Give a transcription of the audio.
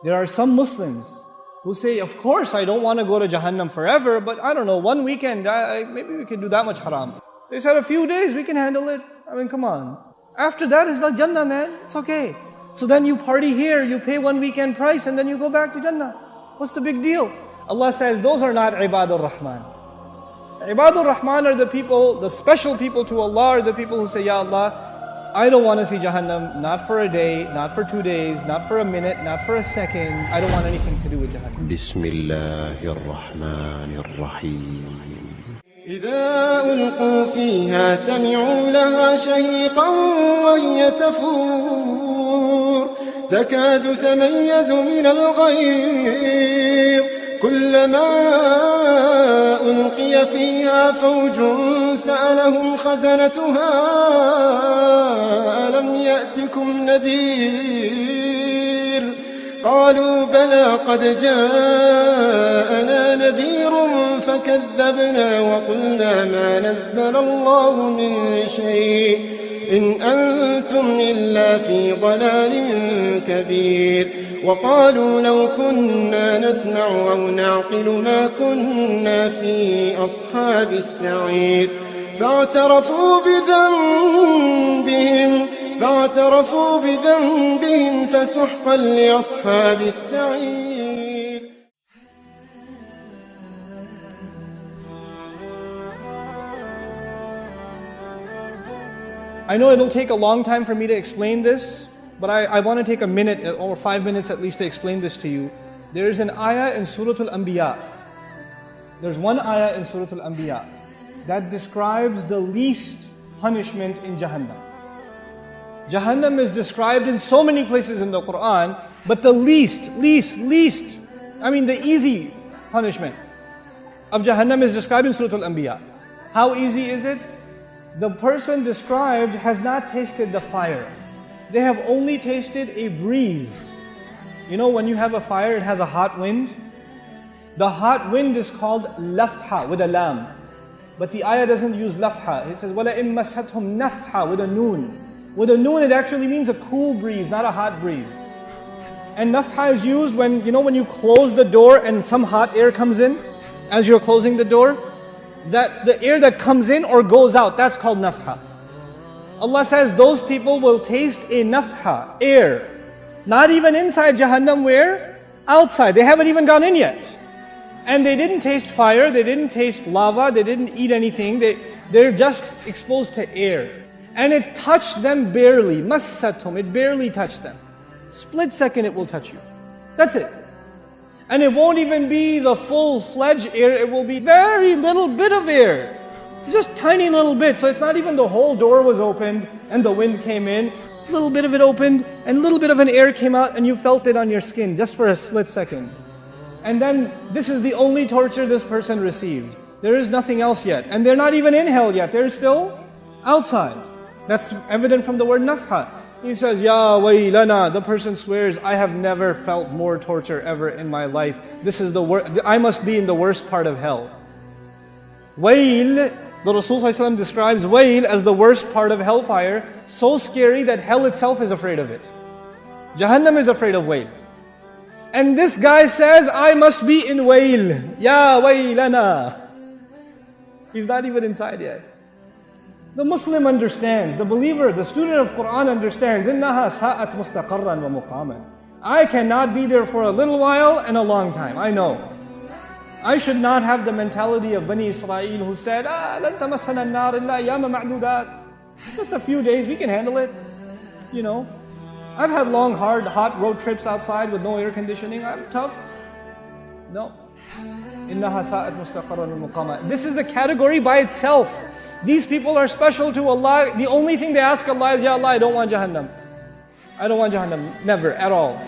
There are some Muslims who say, of course I don't want to go to Jahannam forever, but I don't know, one weekend, maybe we can do that much haram. They said a few days, we can handle it. I mean, come on. After that, it's like Jannah, man. It's okay. So then you party here, you pay one weekend price, and then you go back to Jannah. What's the big deal? Allah says, those are not Ibadur Rahman. Ibadur Rahman are the people, the special people to Allah, are the people who say, Ya Allah, I don't want to see Jahannam, not for a day, not for 2 days, not for a minute, not for a second. I don't want anything to do with Jahannam. Bismillahirrahmanirrahim. إذا ألقوا فيها سمعوا لها شهيقا وهي تفور تكاد تميز من الغيظ كلما ألقي فيها فوج سألهم خزنتها ألم يأتكم نذير قالوا بلى قد جاءنا نذير فكذبنا وقلنا ما نزل الله من شيء إن أنتم إلا في ضلال كبير وقالوا لو كنا نسمع أو نعقل ما كنا في أصحاب السعير فاعترفوا بذنبهم فسحقا لأصحاب السعير. I know it'll take a long time for me to explain this, but I want to take a minute or 5 minutes at least to explain this to you. There is an ayah in Surah Al-Anbiya. There's one ayah in Surah Al-Anbiya that describes the least punishment in Jahannam. Jahannam is described in so many places in the Quran, but the least, I mean the easy punishment of Jahannam is described in Surah Al-Anbiya. How easy is it? The person described has not tasted the fire. They have only tasted a breeze. You know, when you have a fire, it has a hot wind. The hot wind is called lafha with a lam. But the ayah doesn't use lafha. It says, وَلَئِن مَسَّتْهُمْ نَفْحَ with a noon. With a noon, it actually means a cool breeze, not a hot breeze. And nafha is used when, when you close the door and some hot air comes in as you're closing the door. That the air that comes in or goes out, that's called nafha. Allah says those people will taste a nafha, air. Not even inside Jahannam, where? Outside. They haven't even gone in yet. And they didn't taste fire, they didn't taste lava, they didn't eat anything. They're just exposed to air. And it touched them barely. Massathum, it barely touched them. Split second it will touch you. That's it. And it won't even be the full-fledged air, it will be very little bit of air. Just tiny little bit. So it's not even the whole door was opened and the wind came in. A little bit of it opened and a little bit of an air came out and you felt it on your skin just for a split second. And then this is the only torture this person received. There is nothing else yet. And they're not even in hell yet. They're still outside. That's evident from the word nafha. He says, Ya waylana, the person swears, I have never felt more torture ever in my life. This is the worst, I must be in the worst part of hell. Wayl, the Rasul ﷺ describes wayl as the worst part of hellfire, so scary that hell itself is afraid of it. Jahannam is afraid of wayl. And this guy says, I must be in wayl. Ya waylana. He's not even inside yet. The Muslim understands, the believer, the student of Quran understands, إِنَّهَا سَاءَتْ مُسْتَقَرًّا وَمُقَامًا. I cannot be there for a little while and a long time, I know. I should not have the mentality of Bani Israel who said, لَن تَمَسَّنَا النَّارِ إِلَّا أَيَّامًا مَعْدُودَاتٍ. Just a few days, we can handle it. I've had long, hard, hot road trips outside with no air conditioning. I'm tough. No. إِنَّهَا سَاءَتْ مُسْتَقَرًّا وَمُقَامًا. This is a category by itself. These people are special to Allah. The only thing they ask Allah is, Ya Allah, I don't want Jahannam. I don't want Jahannam. Never, at all.